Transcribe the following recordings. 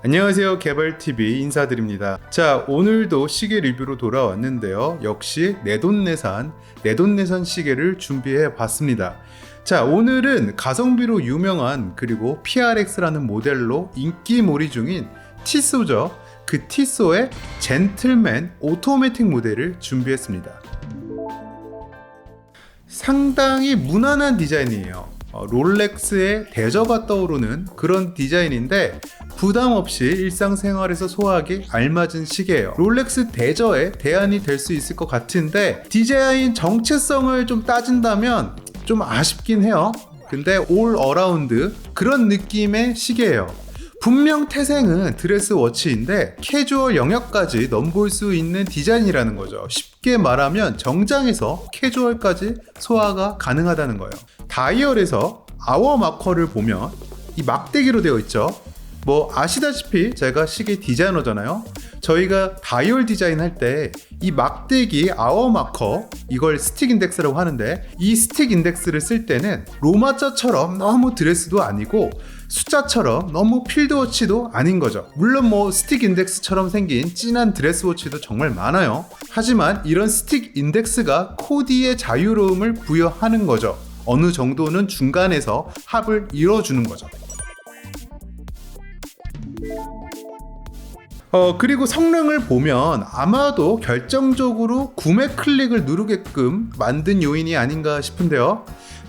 안녕하세요, 개발TV 인사드립니다. 자, 오늘도 시계 리뷰로 돌아왔는데요. 역시 내돈내산 시계를 준비해 봤습니다. 자, 오늘은 가성비로 유명한 그리고 PRX라는 모델로 인기몰이 중인 티소죠. 그 티소의 젠틀맨 오토매틱 모델을 준비했습니다. 상당히 무난한 디자인이에요. 롤렉스의 대저가 떠오르는 그런 디자인인데 부담 없이 일상생활에서 소화하기 알맞은 시계예요. 롤렉스 대저에 대안이 될 수 있을 것 같은데 디자인 정체성을 좀 따진다면 좀 아쉽긴 해요. 근데 올 어라운드 그런 느낌의 시계예요. 분명 태생은 드레스워치인데 캐주얼 영역까지 넘볼 수 있는 디자인이라는 거죠. 쉽게 말하면 정장에서 캐주얼까지 소화가 가능하다는 거예요. 다이얼에서 아워 마커를 보면 이 막대기로 되어 있죠. 뭐 아시다시피 제가 시계 디자이너잖아요. 저희가 다이얼 디자인 할 때 이 막대기 아워 마커, 이걸 스틱 인덱스라고 하는데 이 스틱 인덱스를 쓸 때는 로마자처럼 너무 드레스도 아니고 숫자처럼 너무 필드워치도 아닌 거죠. 물론 뭐 스틱 인덱스처럼 생긴 진한 드레스워치도 정말 많아요. 하지만 이런 스틱 인덱스가 코디의 자유로움을 부여하는 거죠. 어느 정도는 중간에서 합을 이뤄주는 거죠. 그리고 성능을 보면 아마도 결정적으로 구매 클릭을 누르게끔 만든 요인이 아닌가 싶은데요.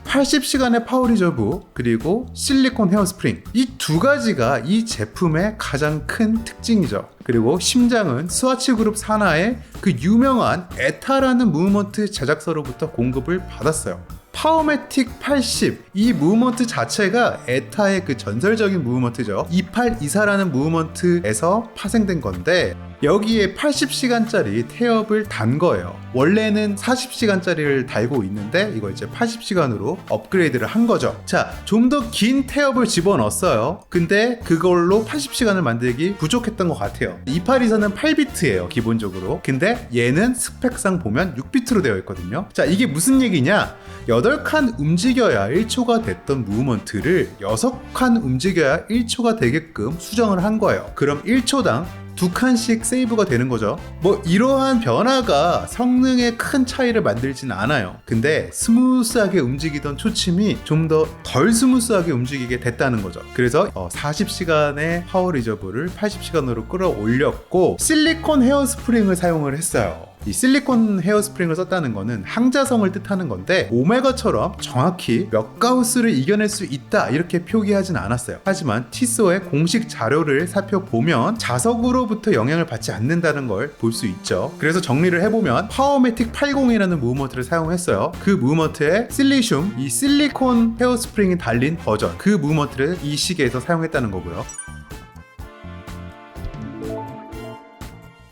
80시간의 파워 리저브 그리고 실리콘 헤어스프링, 이 두 가지가 이 제품의 가장 큰 특징이죠. 그리고 심장은 스와치 그룹 산하의 그 유명한 에타라는 무브먼트 제작사로부터 공급을 받았어요. 파워매틱 80, 이 무브먼트 자체가 에타의 그 전설적인 무브먼트죠. 2824라는 무브먼트에서 파생된 건데 여기에 80시간짜리 태엽을 단 거예요. 원래는 40시간짜리를 달고 있는데 이거 이제 80시간으로 업그레이드를 한 거죠. 자, 좀 더 긴 태엽을 집어넣었어요. 근데 그걸로 80시간을 만들기 부족했던 것 같아요. 2824는 8비트예요 기본적으로. 근데 얘는 스펙상 보면 6비트로 되어 있거든요. 자, 이게 무슨 얘기냐? 8칸 움직여야 1초가 됐던 무브먼트를 6칸 움직여야 1초가 되게끔 수정을 한 거예요. 그럼 1초당 2칸씩 세이브가 되는 거죠. 뭐 이러한 변화가 성능에 큰 차이를 만들진 않아요. 근데 스무스하게 움직이던 초침이 좀 더 덜 스무스하게 움직이게 됐다는 거죠. 그래서 40시간의 파워 리저브를 80시간으로 끌어올렸고 실리콘 헤어스프링을 사용을 했어요. 이 실리콘 헤어스프링을 썼다는 거는 항자성을 뜻하는 건데 오메가처럼 정확히 몇 가우스를 이겨낼 수 있다 이렇게 표기하진 않았어요. 하지만 티소의 공식 자료를 살펴보면 자석으로부터 영향을 받지 않는다는 걸 볼 수 있죠. 그래서 정리를 해보면 파워매틱 80이라는 무브먼트를 사용했어요. 그 무브먼트에 실리슘, 이 실리콘 헤어스프링이 달린 버전, 그 무브먼트를 이 시계에서 사용했다는 거고요.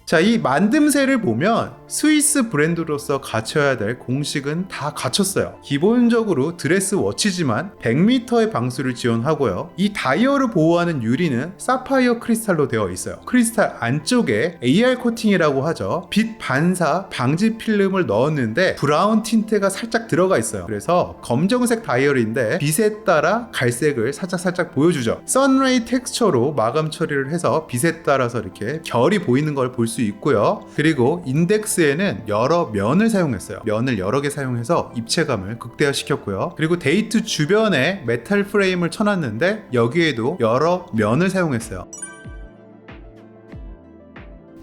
자, 이 만듦새를 보면 스위스 브랜드로서 갖춰야 될 공식은 다 갖췄어요. 기본적으로 드레스 워치지만 100m의 방수를 지원하고요. 이 다이얼을 보호하는 유리는 사파이어 크리스탈로 되어 있어요. 크리스탈 안쪽에 AR 코팅이라고 하죠. 빛 반사 방지 필름을 넣었는데 브라운 틴트가 살짝 들어가 있어요. 그래서 검정색 다이얼인데 빛에 따라 갈색을 살짝 보여주죠. 선레이 텍스처로 마감 처리를 해서 빛에 따라서 이렇게 결이 보이는 걸 볼 수 있고요. 그리고 인덱스에는 여러 면을 사용했어요. 면을 여러 개 사용해서 입체감을 극대화시켰고요. 그리고 데이트 주변에 메탈 프레임을 쳐놨는데 여기에도 여러 면을 사용했어요.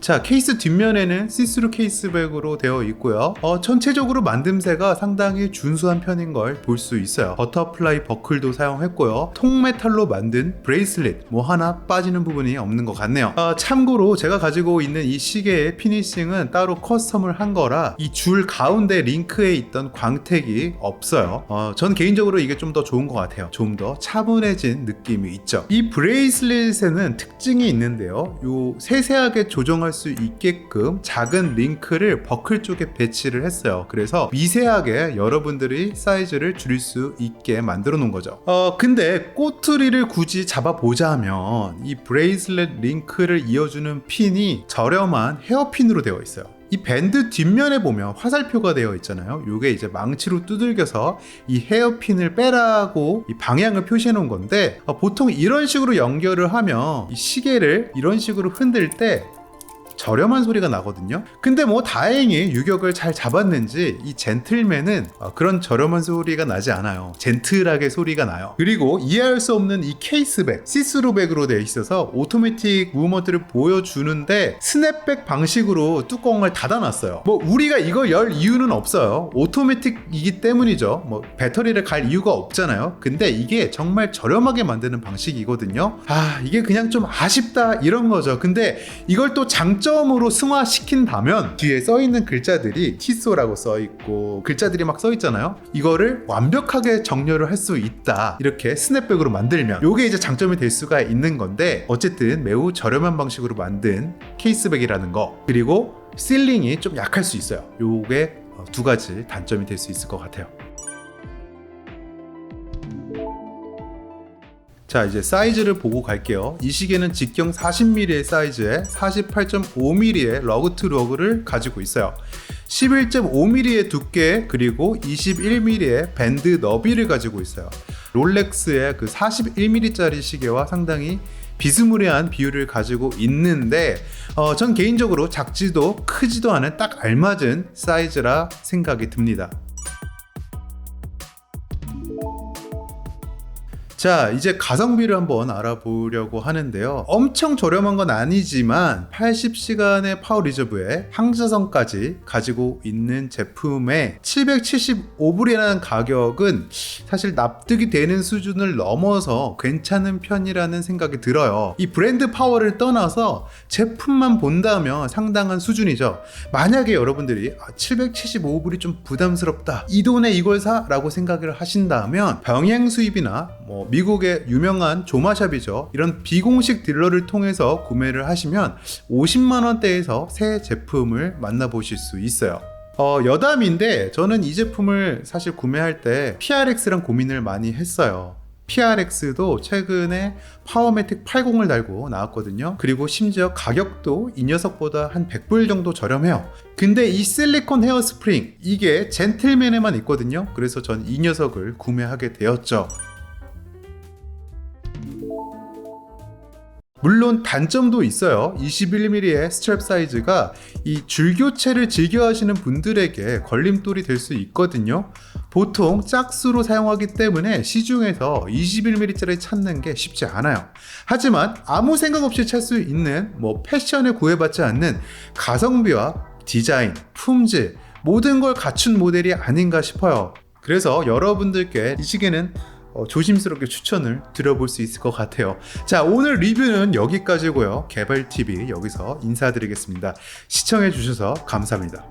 자, 케이스 뒷면에는 시스루 케이스백으로 되어 있고요. 전체적으로 만듦새가 상당히 준수한 편인 걸 볼 수 있어요. 버터플라이 버클도 사용했고요. 통메탈로 만든 브레이슬릿, 뭐 하나 빠지는 부분이 없는 것 같네요. 참고로 제가 가지고 있는 이 시계의 피니싱은 따로 커스텀을 한 거라 이 줄 가운데 링크에 있던 광택이 없어요. 전 개인적으로 이게 좀 더 좋은 것 같아요. 좀 더 차분해진 느낌이 있죠. 이 브레이슬릿에는 특징이 있는데요. 요 세세하게 조정할 수 있게끔 작은 링크를 버클 쪽에 배치를 했어요. 그래서 미세하게 여러분들이 사이즈를 줄일 수 있게 만들어 놓은 거죠. 근데 꼬투리를 굳이 잡아보자면 이 브레이슬렛 링크를 이어주는 핀이 저렴한 헤어핀으로 되어 있어요. 이 밴드 뒷면에 보면 화살표가 되어 있잖아요. 이게 이제 망치로 두들겨서 이 헤어핀을 빼라고 이 방향을 표시해 놓은 건데, 보통 이런 식으로 연결을 하면 이 시계를 이런 식으로 흔들 때 저렴한 소리가 나거든요. 근데 뭐 다행히 유격을 잘 잡았는지 이 젠틀맨은 그런 저렴한 소리가 나지 않아요. 젠틀하게 소리가 나요. 그리고 이해할 수 없는 이 케이스백, 시스루백으로 되어 있어서 오토매틱 무브먼트를 보여주는데 스냅백 방식으로 뚜껑을 닫아놨어요. 뭐 우리가 이걸 열 이유는 없어요. 오토매틱이기 때문이죠. 뭐 배터리를 갈 이유가 없잖아요. 근데 이게 정말 저렴하게 만드는 방식이거든요. 이게 그냥 좀 아쉽다 이런 거죠. 근데 이걸 또 장점으로 승화시킨다면 뒤에 써있는 글자들이 티소라고 써있고 글자들이 막 써있잖아요. 이거를 완벽하게 정렬을 할 수 있다, 이렇게 스냅백으로 만들면 요게 이제 장점이 될 수가 있는 건데, 어쨌든 매우 저렴한 방식으로 만든 케이스백이라는 거, 그리고 실링이 좀 약할 수 있어요. 요게 두 가지 단점이 될 수 있을 것 같아요. 자, 이제 사이즈를 보고 갈게요. 이 시계는 직경 40mm의 사이즈에 48.5mm의 러그 투 러그를 가지고 있어요. 11.5mm의 두께, 그리고 21mm의 밴드 너비를 가지고 있어요. 롤렉스의 그 41mm짜리 시계와 상당히 비스무리한 비율을 가지고 있는데, 전 개인적으로 작지도 크지도 않은 딱 알맞은 사이즈라 생각이 듭니다. 자, 이제 가성비를 한번 알아보려고 하는데요. 엄청 저렴한 건 아니지만 80시간의 파워 리저브에 항자성까지 가지고 있는 제품에 775불이라는 가격은 사실 납득이 되는 수준을 넘어서 괜찮은 편이라는 생각이 들어요. 이 브랜드 파워를 떠나서 제품만 본다면 상당한 수준이죠. 만약에 여러분들이 775불이 좀 부담스럽다, 이 돈에 이걸 사? 라고 생각을 하신다면 병행 수입이나 미국의 유명한 조마샵이죠, 이런 비공식 딜러를 통해서 구매를 하시면 50만원대에서 새 제품을 만나보실 수 있어요. 여담인데 저는 이 제품을 사실 구매할 때 PRX랑 고민을 많이 했어요. PRX도 최근에 파워매틱 80을 달고 나왔거든요. 그리고 심지어 가격도 이 녀석보다 한 100불 정도 저렴해요. 근데 이 실리콘 헤어 스프링, 이게 젠틀맨에만 있거든요. 그래서 전 이 녀석을 구매하게 되었죠. 물론 단점도 있어요. 21mm의 스트랩 사이즈가 이 줄교체를 즐겨 하시는 분들에게 걸림돌이 될 수 있거든요. 보통 짝수로 사용하기 때문에 시중에서 21mm짜리 찾는 게 쉽지 않아요. 하지만 아무 생각 없이 찰 수 있는 패션에 구애받지 않는 가성비와 디자인, 품질, 모든 걸 갖춘 모델이 아닌가 싶어요. 그래서 여러분들께 이 시계는 조심스럽게 추천을 드려볼 수 있을 것 같아요. 자, 오늘 리뷰는 여기까지고요. 개발TV 여기서 인사드리겠습니다. 시청해주셔서 감사합니다.